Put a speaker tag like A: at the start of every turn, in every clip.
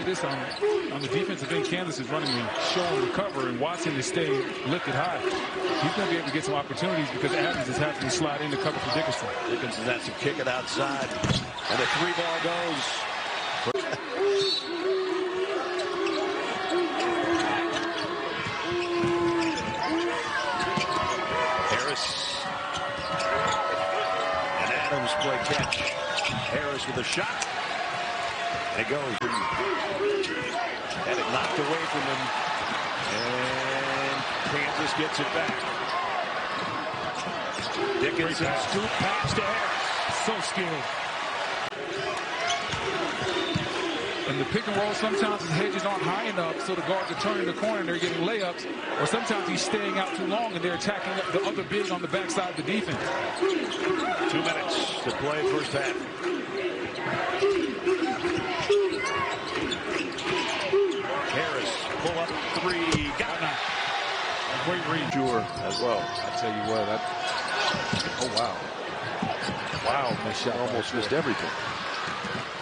A: this on the defensive end. Kansas is running the show and recover, and Watson is staying lifted high. He's going to be able to get some opportunities because Adams is having to slide in to cover for Dickerson.
B: Dickinson has to kick it outside, and the 3-ball goes. Harris and Adams play catch. Harris with a shot. And it goes. Had it knocked away from him. And Kansas gets it back. Dickinson scoop pass to Harris.
A: So skilled. And the pick and roll, sometimes his hedges aren't high enough, so the guards are turning the corner and they're getting layups. Or sometimes he's staying out too long and they're attacking the other bigs on the backside of the defense.
B: 2 minutes to play first half. Harris, pull up 3, got it.
A: Great read.
B: Sure as well.
A: I tell you what, oh wow. Wow, my shot
B: almost missed everything.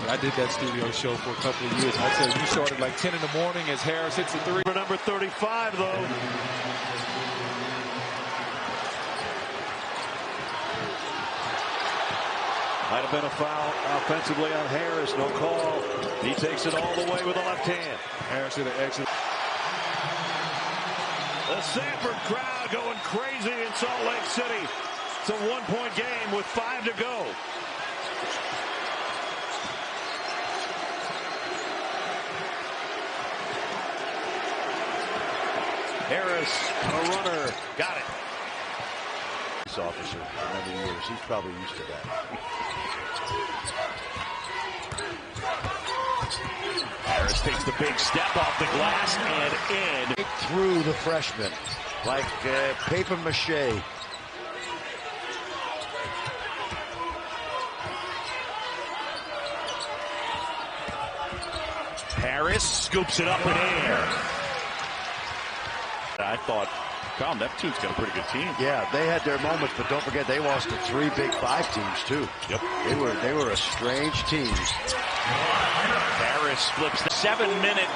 A: I did that studio show for a couple of years. I tell you, we started like 10 in the morning as Harris hits a 3.
B: For number 35, though. Might have been a foul offensively on Harris. No call. He takes it all the way with the left hand.
A: Harris hit an exit.
B: The Sanford crowd going crazy in Salt Lake City. It's a 1-point game with 5 to go. Harris, a runner, got it. This officer for many years, he's probably used to that. Harris takes the big step off the glass and in. Through the freshman, like paper mache. Harris scoops it up in air. I thought, Tom, Neptune's got a pretty good team. Yeah, they had their moments, but don't forget they lost to 3 Big 5 teams too. Yep, they were a strange team. Harris flips the 7-minute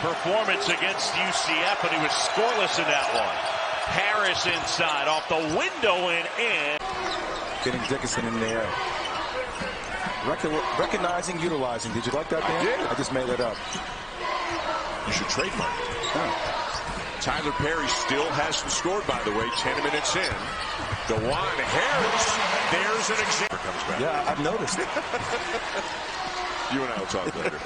B: performance against UCF, but he was scoreless in that one. Harris inside, off the window and in.
C: Getting Dickinson in the air. Recognizing, utilizing. Did you like that, Dan? I did. I just made it up.
D: You should trademark it. Huh. Tyler Perry still hasn't scored, by the way, 10 minutes in. Dajuan Harris, there's an example. Comes back.
C: Yeah, I've noticed.
D: You and I will talk later.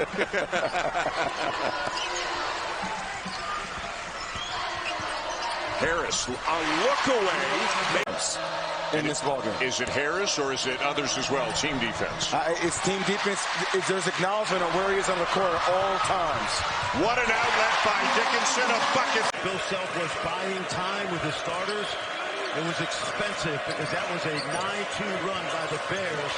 D: Harris, a look away.
C: In this ballgame.
D: Is it Harris or is it others as well? Team defense.
C: It's team defense. There's acknowledgement of where he is on the court at all times.
D: What an outlet by Dickinson, a bucket.
B: Bill Self was buying time with his starters. It was expensive because that was a 9-2 run by the Bears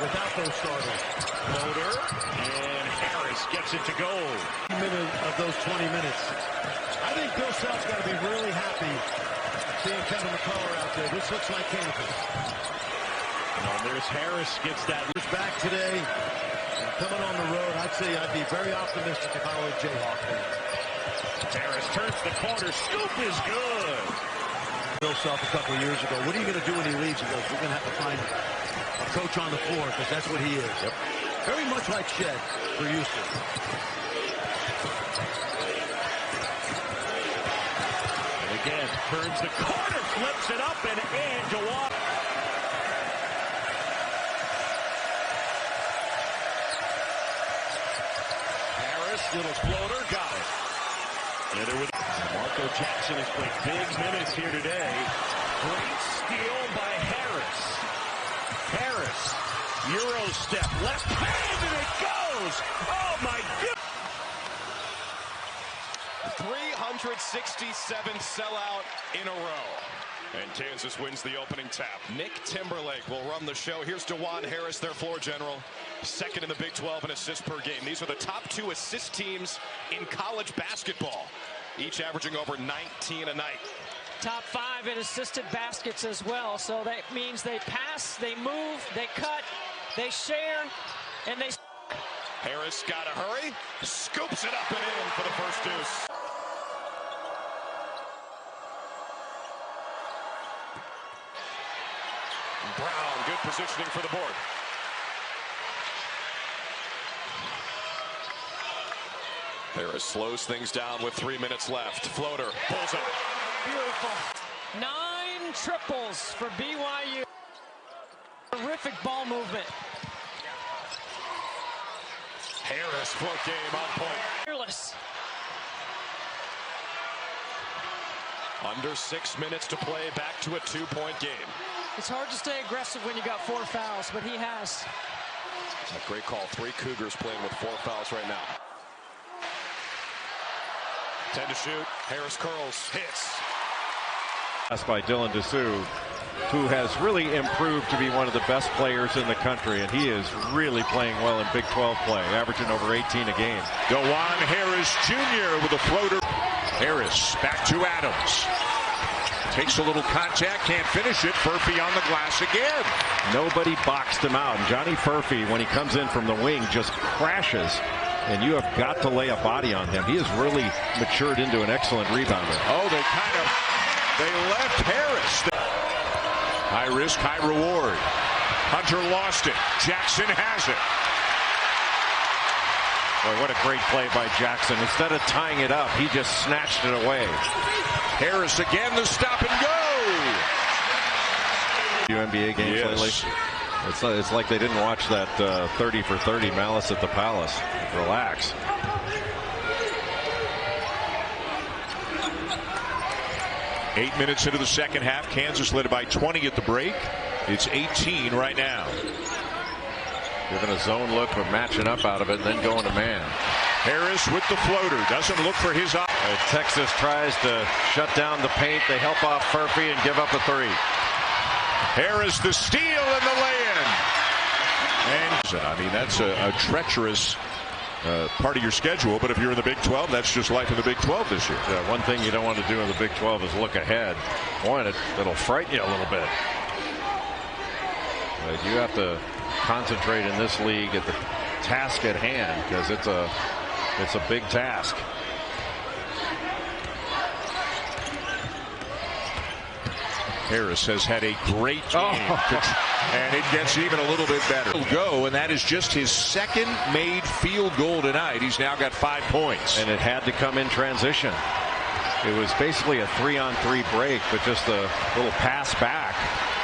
B: without those starters. Floater, and Harris gets it to go. Of those 20 minutes. I think Bill Self's got to be really happy seeing Kevin McCullough out there. This looks like Kansas. And there's Harris, gets that back today. And coming on the road, I'd say I'd be very optimistic if I were a Jayhawk fan. Harris turns the corner. Scoop is good. Bill Self a couple of years ago. What are you going to do when he leaves? He goes, we're going to have to find a coach on the floor because that's what he is. Yep. Very much like Shed for Houston. And again, turns the corner, flips it up and in. Dajuan. Harris, little floater, got it. And there was Marco Jackson has played big minutes here today. Great steal by Harris. Harris, Euro step, left hand, and it goes. Oh my goodness.
E: 367 sellout in a row. And Kansas wins the opening tap. Nick Timberlake will run the show. Here's Dajuan Harris, their floor general. Second in the Big 12 in assists per game. These are the top 2 assist teams in college basketball, each averaging over 19 a night.
F: Top 5 in assisted baskets as well. So that means they pass, they move, they cut, they share, and they...
E: Harris got to hurry. Scoops it up and in for the first deuce. Brown, good positioning for the board. Harris slows things down with 3 minutes left. Floater, pulls up.
F: Beautiful. 9 triples for BYU. Terrific ball movement.
E: Harris, float game on point.
F: Fearless.
E: Under 6 minutes to play, back to a 2-point game.
F: It's hard to stay aggressive when you got 4 fouls, but he has.
E: A great call. 3 Cougars playing with 4 fouls right now. 10 to shoot. Harris curls, hits.
G: That's by Dylan Dessou, who has really improved to be one of the best players in the country, and he is really playing well in Big 12 play, averaging over 18 a game.
D: Dajuan Harris Jr. with a floater. Harris back to Adams. Takes a little contact, can't finish it. Furphy on the glass again.
G: Nobody boxed him out. And Johnny Furphy, when he comes in from the wing, just crashes. And you have got to lay a body on him. He has really matured into an excellent rebounder.
D: Oh, they left Harris. High risk, high reward. Hunter lost it. Jackson has it.
G: Boy, what a great play by Jackson. Instead of tying it up, he just snatched it away.
D: Harris again, the stop and go.
G: NBA games lately. It's like they didn't watch that 30 for 30 Malice at the Palace. Relax.
D: Eight minutes into the second half. Kansas led by 20 at the break. It's 18 right now.
G: Giving a zone look, but matching up out of it, and then going to man.
D: Harris with the floater. Doesn't look for his eye.
G: Texas tries to shut down the paint. They help off Furphy and give up a 3.
D: Harris the steal and the lay-in. And I mean, that's a treacherous part of your schedule, but if you're in the Big 12, that's just life in the Big 12 this year.
G: Yeah, one thing you don't want to do in the Big 12 is look ahead. One, it'll frighten you a little bit. But you have to concentrate in this league at the task at hand, because it's a big task.
D: Harris has had a great game, and it gets even a little bit better. Go, and that is just his second made field goal tonight. He's now got 5 points.
G: And it had to come in transition. It was basically a 3-on-3 break, but just a little pass back.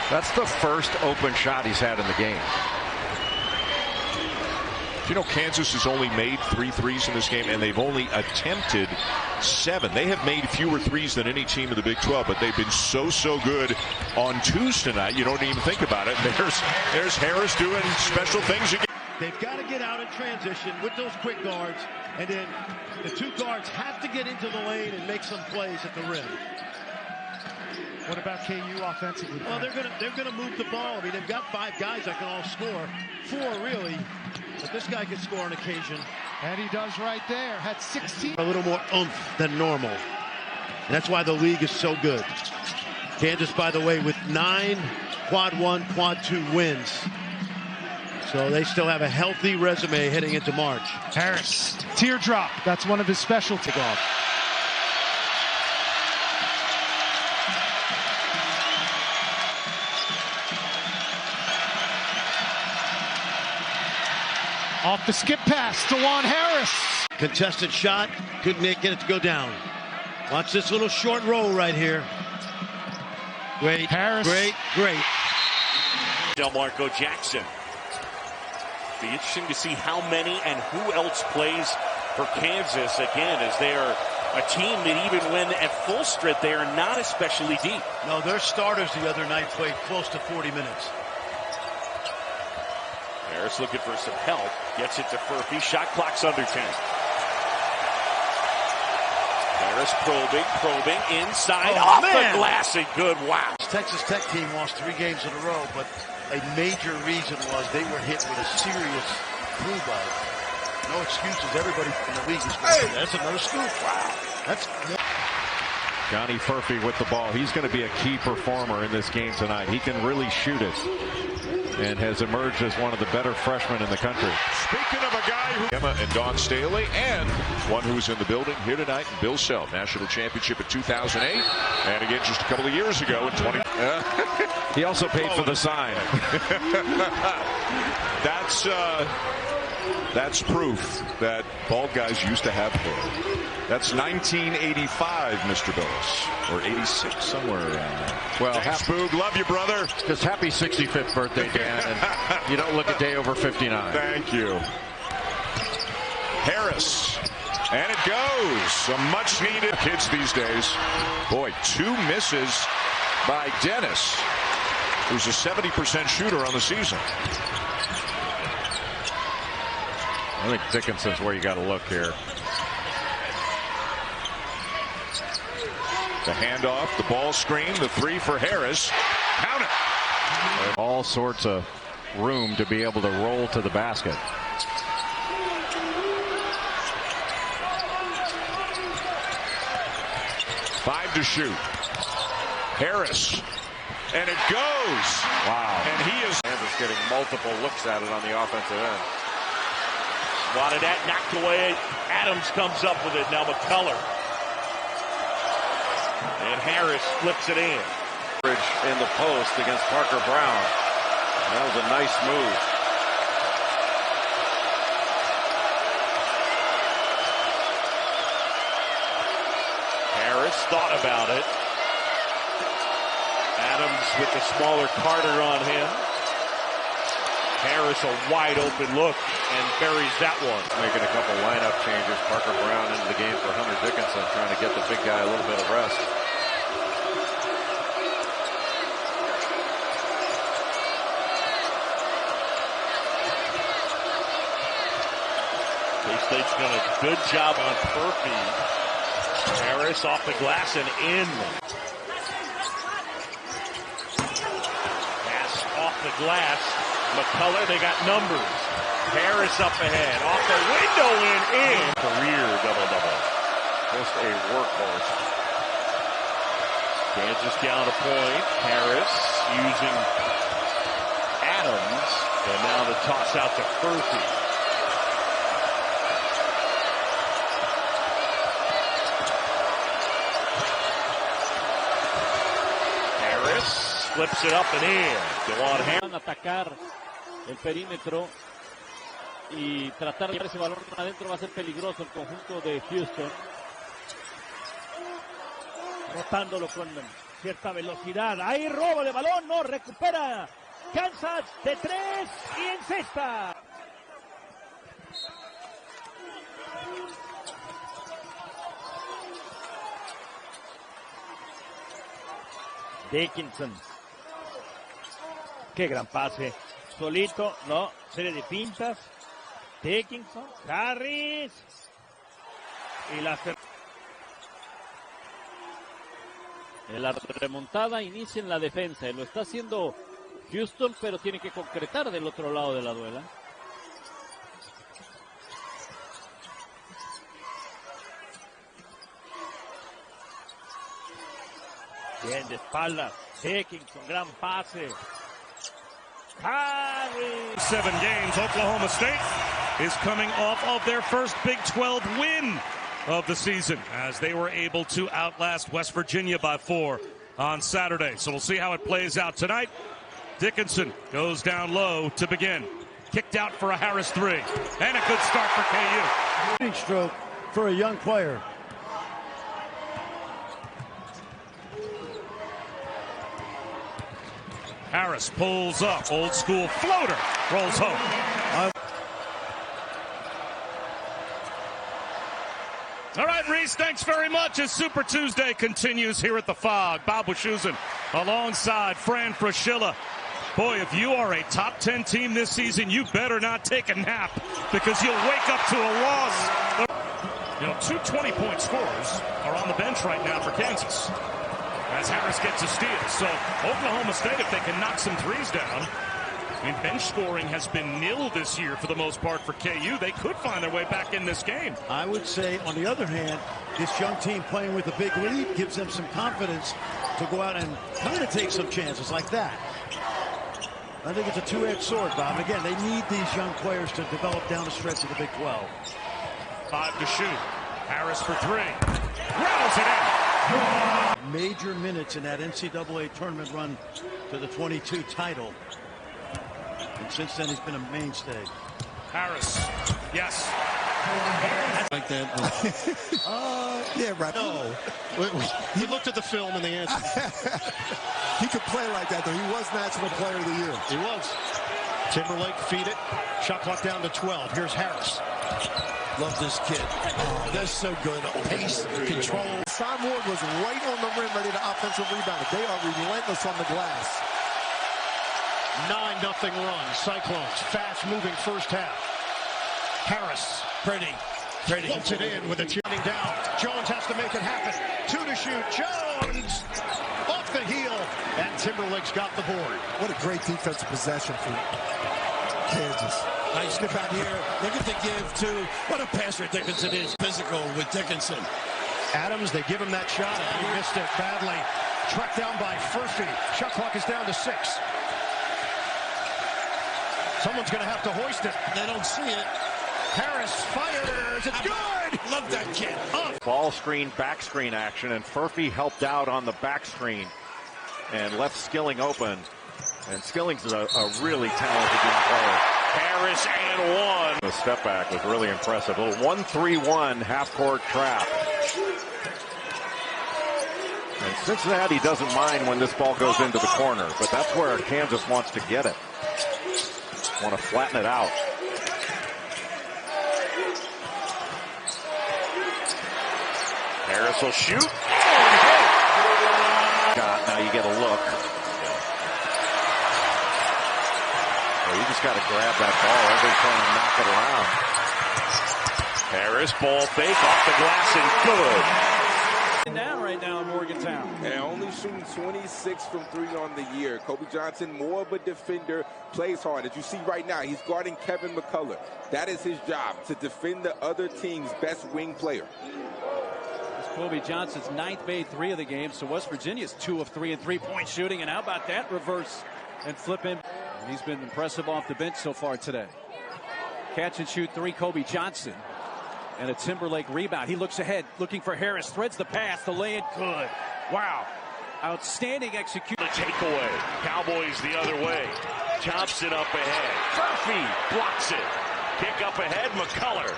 G: That's the first open shot he's had in the game.
D: You know, Kansas has only made 3 threes in this game, and they've only attempted 7. They have made fewer threes than any team in the Big 12, but they've been so good on twos tonight. You don't even think about it. There's Harris doing special things again.
B: They've got to get out in transition with those quick guards, and then the 2 guards have to get into the lane and make some plays at the rim.
H: What about KU offensively?
B: Well, they're gonna move the ball. I mean, they've got 5 guys that can all score. 4 really, but this guy can score on occasion.
H: And he does right there. Had 16.
B: A little more oomph than normal. And that's why the league is so good. Kansas, by the way, with 9 quad 1, quad 2 wins. So they still have a healthy resume heading into March.
H: Harris, teardrop. That's one of his specialty. Off the skip pass, Dajuan Harris.
B: Contested shot, couldn't get it to go down. Watch this little short roll right here. Great,
H: Harris.
B: Great.
I: DelMarco Jackson. Be interesting to see how many and who else plays for Kansas again, as they are a team that even when at full strength, they are not especially deep.
B: No, their starters the other night played close to 40 minutes.
I: Harris looking for some help. Gets it to Furphy. Shot clock's under 10. Harris probing inside. Off the glass and good. Wow.
B: Texas Tech team lost 3 games in a row, but a major reason was they were hit with a serious flu bug. No excuses. Everybody in the league is going to say, that's another scoop. Wow. That's
G: Johnny Furphy with the ball. He's going to be a key performer in this game tonight. He can really shoot it and has emerged as one of the better freshmen in the country.
D: Speaking of a guy who... Emma and Dawn Staley, and one who's in the building here tonight, Bill Self, national championship in 2008, and again just a couple of years ago in 20...
G: He also paid for the sign.
D: That's proof that bald guys used to have hair. That's 1985, Mr. Billis, or 86, somewhere around there.
G: Well,
D: Boog, love you, brother.
G: Just happy 65th birthday, Dan. And you don't look a day over 59.
D: Thank you. Harris. And it goes. Some much needed kids these days. Boy, 2 misses by Dennis, who's a 70% shooter on the season.
G: I think Dickinson's where you got to look here.
D: The handoff, the ball screen, the 3 for Harris. Count it.
G: All sorts of room to be able to roll to the basket.
D: Five to shoot. Harris. And it goes.
G: Wow.
D: And he is
G: getting multiple looks at it on the offensive end.
I: Wanted that knocked away. Adams comes up with it. Now McCullough. And Harris flips it in.
G: In the post against Parker Brown. That was a nice move.
I: Harris thought about it. Adams with the smaller Carter on him. Harris a wide open look and buries that one.
G: Making a couple lineup changes. Parker Brown into the game for Hunter Dickinson, trying to get the big guy a little bit of rest.
I: K-State's done a good job on Furphy. Harris off the glass and in. Pass off the glass. McCullough, they got numbers. Harris up ahead. Off the window and in. Career double-double.
G: Just a workhorse.
I: Kansas down a point. Harris using Adams. And now the toss out to Furphy. Harris flips it up and in. Dajuan Harris.
J: Atacar el perímetro y tratar de llevar ese balón adentro va a ser peligroso el conjunto de Houston. Rotándolo con cierta velocidad. Ahí robo de balón, no recupera. Kansas de 3 y en cesta. Dickinson. Qué gran pase. Solito, no, serie de pintas. Dickinson, Harris. Y la remontada inicia en la defensa. Lo está haciendo Houston, pero tiene que concretar del otro lado de la duela. Bien, de espaldas. Dickinson, gran pase. Harris.
K: 7 games. Oklahoma State is coming off of their first Big 12 win of the season as they were able to outlast West Virginia by 4 on Saturday. So we'll see how it plays out tonight. Dickinson goes down low to begin. Kicked out for a Harris 3. And a good start for KU.
L: Stroke for a young player.
K: Harris pulls up. Old school floater. Rolls home. All right, Reese, thanks very much as Super Tuesday continues here at the Fog. Bob Wischusen alongside Fran Fraschilla. Boy, if you are a top 10 team this season, you better not take a nap because you'll wake up to a loss. You know, 2 20-point scorers are on the bench right now for Kansas as Harris gets a steal. So Oklahoma State, if they can knock some threes down, I mean, bench scoring has been nil this year for the most part for KU. They could find their way back in this game.
L: I would say, on the other hand, this young team playing with a big lead gives them some confidence to go out and kind of take some chances like that. I think it's a two-edged sword, Bob. And again, they need these young players to develop down the stretch of the Big 12.
K: 5 to shoot. Harris for 3. Rattles it in.
L: Major minutes in that NCAA tournament run to the 22 title. And since then, he's been a mainstay.
K: Harris. Yes.
M: Like that. Yeah, right. No. He looked at the film and the answer. He could play like that, though. He was National Player of the Year.
B: He was. Timberlake feed it. Shot clock down to 12. Here's Harris.
M: Love this kid. Oh, that's so good. Pace, control. Son Ward was right on the rim, ready to offensive rebound. They are relentless on the glass.
B: 9-0 run. Cyclones. Fast-moving first half. Harris.
M: Pretty.
B: Puts it in with a turning down. Jones has to make it happen. 2 to shoot. Jones off the heel. And Timberlake's got the board.
M: What a great defensive possession for Kansas.
N: Nice step out here. Look at the give, too. What a passer Dickinson is. Physical with Dickinson.
B: Adams, they give him that shot, and he missed it badly. Tracked down by Furphy. Shot clock is down to 6. Someone's going to have to hoist it.
N: They don't see it.
B: Harris fires. It's good.
N: Love that kid.
G: Ball screen, back screen action, and Furphy helped out on the back screen and left Skilling open. And Skilling's a really talented young player.
I: Harris and 1.
G: The step back was really impressive. A little 1-3-1 half-court trap. And Cincinnati doesn't mind when this ball goes into the corner, but that's where Kansas wants to get it. Want to flatten it out.
I: Harris will shoot.
G: Now you get a look. Well, you just got to grab that ball. Everybody's trying to knock it around.
I: Harris, ball fake off the glass and good.
O: Down right now in Morgantown.
P: And only shooting 26 from 3 on the year. Kobe Johnson, more of a defender, plays hard. As you see right now, he's guarding Kevin McCullough. That is his job, to defend the other team's best wing player.
O: It's Kobe Johnson's 9th made 3 of the game, so West Virginia's 2 of 3 in three-point shooting. And how about that reverse and flip in? And he's been impressive off the bench so far today. Catch and shoot 3, Kobe Johnson. And a Timberlake rebound. He looks ahead, looking for Harris. Threads the pass. The lay-in good. Wow. Outstanding execution.
I: The takeaway. Cowboys the other way. Thompson up ahead. Furphy blocks it. Kick up ahead. McCullough.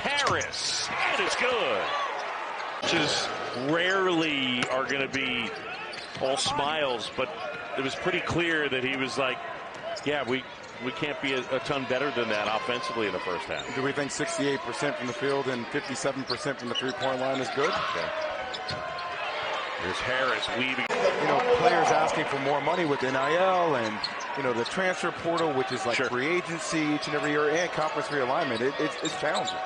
I: Harris. And it's good. Just rarely are going to be all smiles, but it was pretty clear that he was like, yeah, we can't be a ton better than that offensively in the first half.
C: Do we think 68% from the field and 57% from the three-point line is good?
I: Okay. Here's Harris weaving.
C: You know, players asking for more money with NIL and, you know, the transfer portal, which is like free agency each and every year, and conference realignment. It's challenging.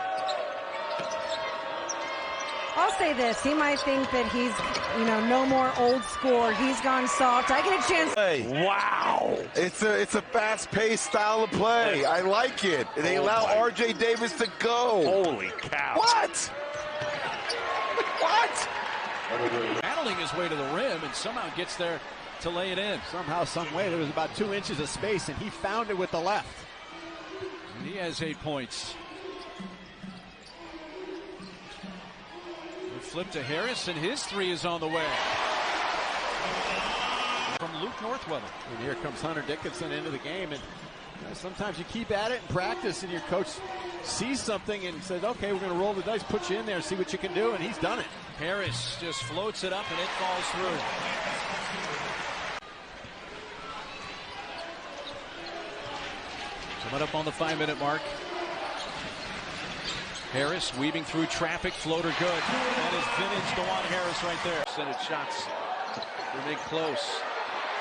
Q: I'll say this. He might think that he's, you know, no more old school. He's gone soft. I get a chance.
C: Hey.
I: Wow.
C: It's a fast-paced style of play. I like it. They allow R.J. Davis to go.
I: Holy cow.
C: What? What?
O: Battling his way to the rim and somehow gets there to lay it in.
H: Somehow, some way, there was about 2 inches of space, and he found it with the left.
O: And he has 8 points. Flip to Harris, and his 3 is on the way. From Luke Northweather.
H: And here comes Hunter Dickinson into the game. And sometimes you keep at it in practice, and your coach sees something and says, okay, we're going to roll the dice, put you in there, see what you can do, and he's done it.
O: Harris just floats it up, and it falls through. Coming up on the 5-minute mark. Harris weaving through traffic, floater good. That is vintage Dajuan Harris right there. Percentage shots remain close.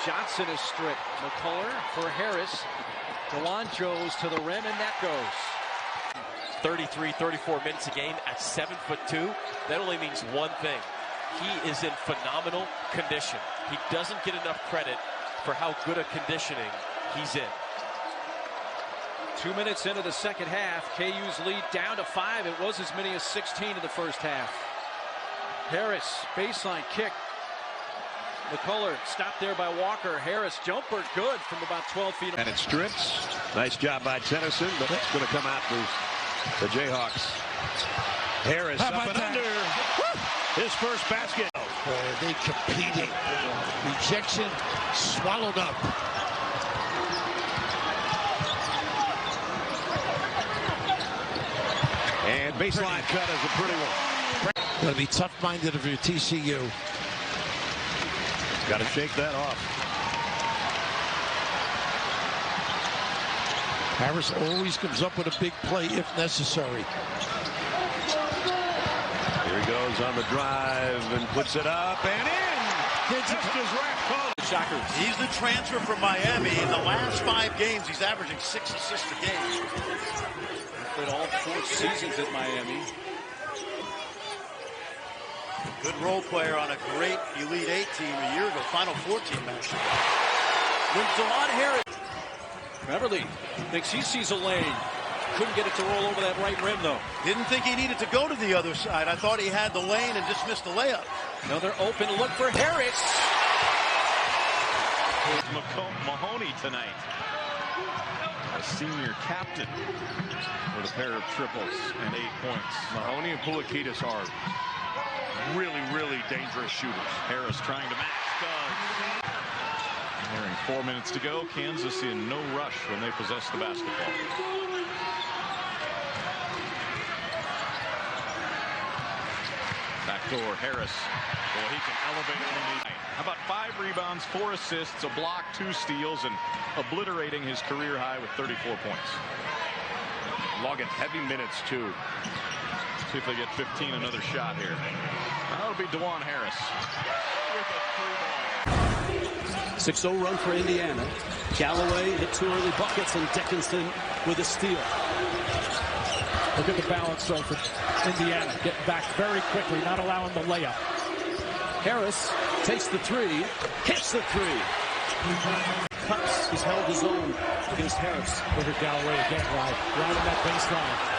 O: Johnson is stripped. McCullough for Harris. Dajuan goes to the rim, and that goes.
R: 33, 34 minutes a game at 7'2". That only means one thing. He is in phenomenal condition. He doesn't get enough credit for how good a conditioning he's in.
O: 2 minutes into the second half, KU's lead down to 5. It was as many as 16 in the first half. Harris, baseline kick. McCullough stopped there by Walker. Harris, jumper, good from about 12 feet.
S: And it strips. Nice job by Tennyson, but it's going to come out for the Jayhawks. Harris up and under. His first basket.
N: Boy, are they competing. Rejection swallowed up.
S: And baseline cut is a pretty one.
N: Going to be tough-minded if you're TCU.
S: Got to shake that off.
N: Harris always comes up with a big play if necessary.
S: Here he goes on the drive and puts it up and in. Just as Rack called.
B: Shockers. He's the transfer from Miami. In the last 5 games, he's averaging 6 assists a game.
O: Played all 4 seasons at Miami.
B: Good role player on a great Elite 8 team a year ago. Final 4 team match.
O: When Dajuan Harris. Beverly thinks he sees a lane. Couldn't get it to roll over that right rim, though.
B: Didn't think he needed to go to the other side. I thought he had the lane and just missed the layup.
O: Another open look for Harris.
T: Mahoney tonight, a senior captain with a pair of triples and 8 points.
G: Mahoney and Pulikitis are really dangerous shooters.
T: Harris trying to match Doug. Nearing 4 minutes to go. Kansas in no rush when they possess the basketball. Backdoor Harris. Well, he can elevate it when he needs. How about 5 rebounds, 4 assists, a block, 2 steals, and obliterating his career high with 34 points.
G: Logging heavy minutes, too.
T: See if they get 15, another shot here. That'll be Dajuan Harris.
U: 6-0 run for Indiana. Galloway hit 2 early buckets, and Dickinson with a steal.
J: Look at the balance, though, for Indiana. Getting back very quickly, not allowing the layup.
U: Harris takes the 3, hits the 3. Cups, he's held his own against Harris.
J: Look at Galloway again, right on that baseline.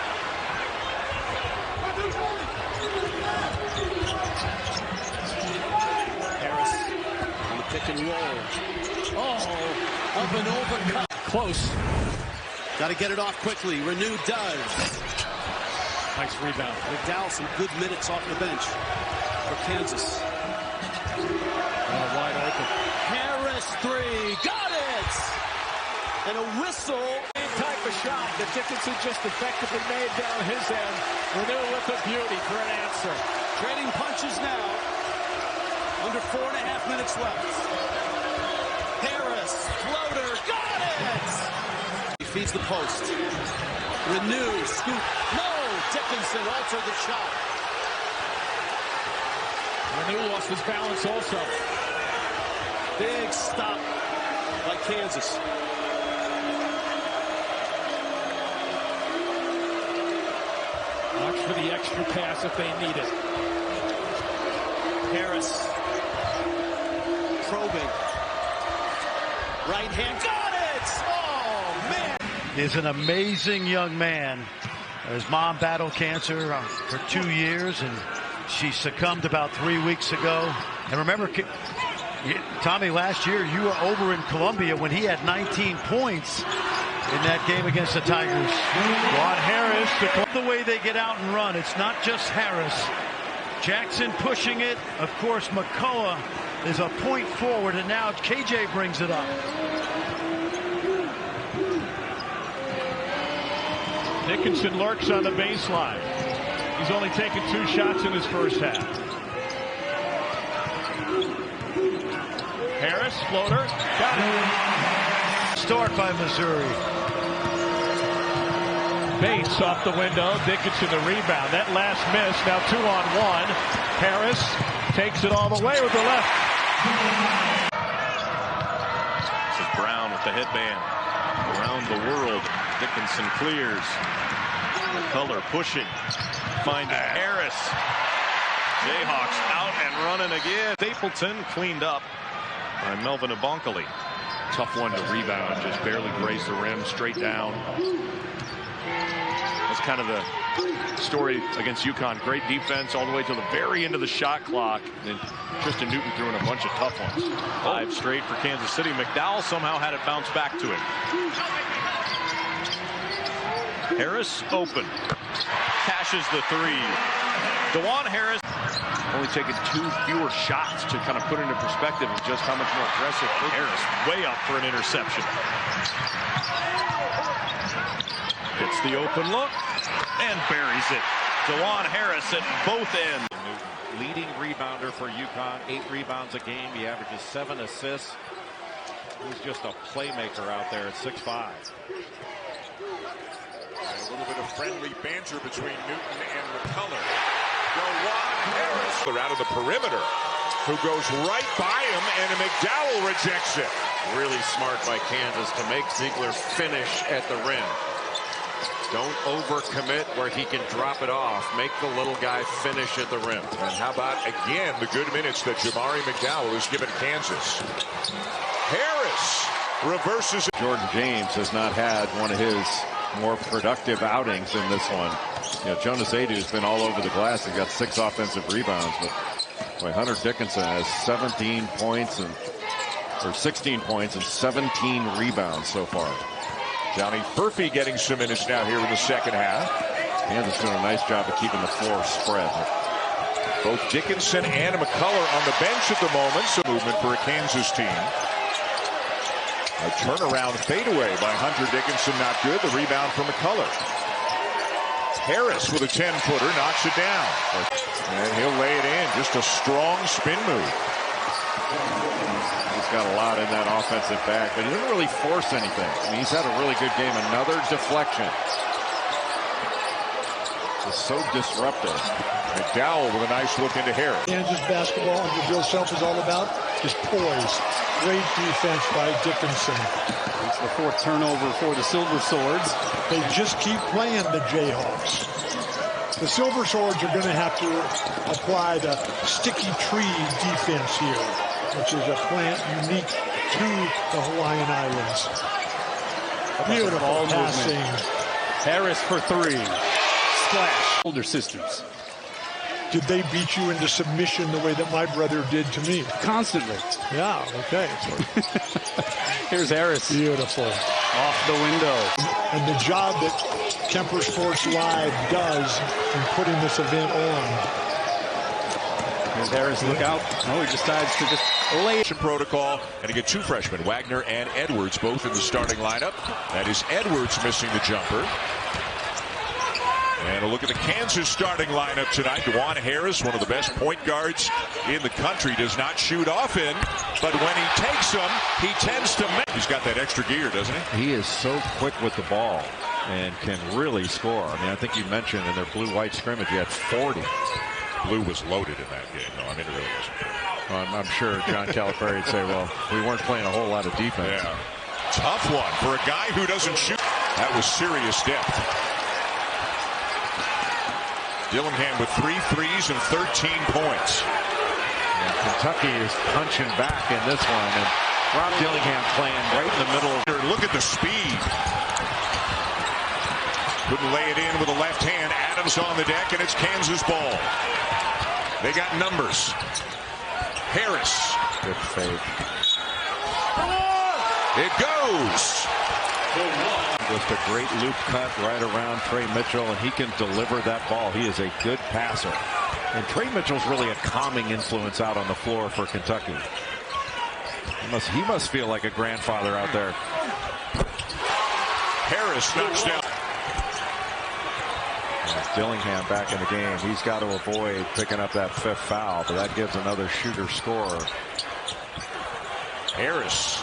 U: Pick and roll. Oh, up and over. Cut. Close. Got to get it off quickly. Renew does.
J: Nice rebound.
U: McDowell, some good minutes off the bench for Kansas.
J: Wide open.
U: Harris 3. Got it! And a whistle.
J: Type of shot that Dickinson just effectively made down his end. Renew with the beauty for an answer.
U: Trading punches now. Under 4.5 minutes left. Harris, floater, got it! He feeds the post. Renew, scoop. No! Dickinson altered the shot.
J: Renew lost his balance also.
U: Big stop by Kansas.
J: Watch for the extra pass if they need it.
U: Harris. Probing. Right hand. Got it! Oh, man!
L: Is an amazing young man. His mom battled cancer for 2 years, and she succumbed about 3 weeks ago. And remember, Tommy, last year you were over in Columbia when he had 19 points in that game against the Tigers. Juan Harris, the way they get out and run, it's not just Harris. Jackson pushing it. Of course, McCullough is a point forward, and now KJ brings it up.
G: Dickinson lurks on the baseline. He's only taken 2 shots in his first half. Harris, floater, got it.
L: Start by Missouri.
G: Bates off the window. Dickinson the rebound. That last miss. Now 2-on-1. Harris takes it all the way with the left.
T: This is Brown with the headband. Around the world. Dickinson clears. McCullough pushing. Finding Harris. Jayhawks out and running again. Stapleton cleaned up by Melvin Abonkali. Tough one to rebound, just barely grazed the rim, straight down. That's kind of the story against UConn. Great defense all the way to the very end of the shot clock. And Tristan Newton threw in a bunch of tough ones. 5 straight for Kansas City. McDowell somehow had it bounce back to him. Harris open. Cashes the 3. Dajuan Harris only taking 2 fewer shots to kind of put into perspective of just how much more aggressive. Harris way up for an interception. Gets the open look and buries it. Dajuan Harris at both ends.
G: Leading rebounder for UConn, 8 rebounds a game. He averages 7 assists. He's just a playmaker out there at 6'5".
E: A little bit of friendly banter between Newton and McCullough. Dajuan Harris out of the perimeter, who goes right by him, and McDowell rejects it.
T: Really smart by Kansas to make Ziegler finish at the rim. Don't overcommit where he can drop it off. Make the little guy finish at the rim.
E: And how about, again, the good minutes that Jamari McDowell has given Kansas. Harris reverses.
G: Jordan James has not had one of his more productive outings in this one. You know, Jonas Adu has been all over the glass. He's got 6 offensive rebounds, but boy, Hunter Dickinson has 16 points and 17 rebounds so far.
E: Johnny Furphy getting some minutes now here in the second half.
G: Kansas doing a nice job of keeping the floor spread.
E: Both Dickinson and McCullough on the bench at the moment. Some movement for a Kansas team. A turnaround fadeaway by Hunter Dickinson, not good. The rebound from McCullough. Harris with a 10-footer knocks it down. And he'll lay it in. Just a strong spin move.
G: He's got a lot in that offensive bag, but he didn't really force anything. I mean, he's had a really good game. Another deflection. It's so disruptive.
E: McDowell with a nice look into Harris.
A: Kansas basketball, and Bill Self is all about, is poise. Great defense by Dickinson.
O: It's the 4th turnover for the Silver Swords.
A: They just keep playing the Jayhawks. The Silver Swords are going to have to apply the sticky tree defense here, which is a plant unique to the Hawaiian Islands. Beautiful passing.
O: Harris for 3. Splash. Older sisters.
A: Did they beat you into submission the way that my brother did to me?
O: Constantly.
A: Yeah, okay.
O: Here's Harris.
A: Beautiful.
O: Off the window.
A: And the job that Kemper Sports Live does in putting this event on.
O: Here's Harris, look out. Oh, he decides to just lay.
E: Protocol, and you get 2 freshmen, Wagner and Edwards, both in the starting lineup. That is Edwards missing the jumper. And a look at the Kansas starting lineup tonight. Dajuan Harris, one of the best point guards in the country, does not shoot often, but when he takes them, he tends to make. He's got that extra gear, doesn't he?
G: He is so quick with the ball and can really score. I mean, I think you mentioned in their blue-white scrimmage, he had 40.
E: Blue was loaded in that game. No, I mean, it really wasn't.
G: Well, I'm sure John Calipari would say, well, we weren't playing a whole lot of defense.
E: Yeah. Tough one for a guy who doesn't shoot. That was serious depth. Dillingham with 3 threes and 13 points.
G: And Kentucky is punching back in this one, and Rob Dillingham playing right in the middle.
E: Look at the speed. Couldn't lay it in with the left hand. Adams on the deck, and it's Kansas ball. They got numbers. Harris.
G: Good fake.
E: It goes.
G: Just a great loop cut right around Trey Mitchell, and he can deliver that ball. He is a good passer. And Trey Mitchell's really a calming influence out on the floor for Kentucky. He must feel like a grandfather out there.
E: Harris knocks down.
G: And Dillingham back in the game. He's got to avoid picking up that 5th foul, but that gives another shooter scorer.
E: Harris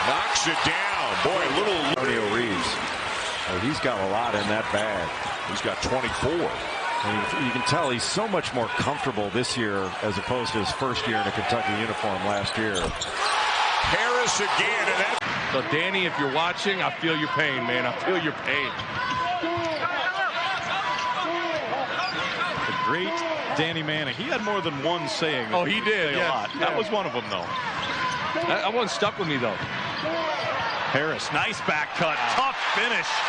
E: knocks it down. Boy, a little.
G: Antonio Reeves. Oh, he's got a lot in that bag.
E: He's got 24.
G: And you can tell he's so much more comfortable this year as opposed to his first year in a Kentucky uniform last year.
E: Harris again. And that.
T: So, Danny, if you're watching, I feel your pain, man. I feel your pain.
K: The great Danny Manning. He had more than one saying.
T: Oh, he did. Yeah.
K: A lot. That was one of them, though.
F: That one stuck with me, though.
K: Harris, nice back cut. Tough finish.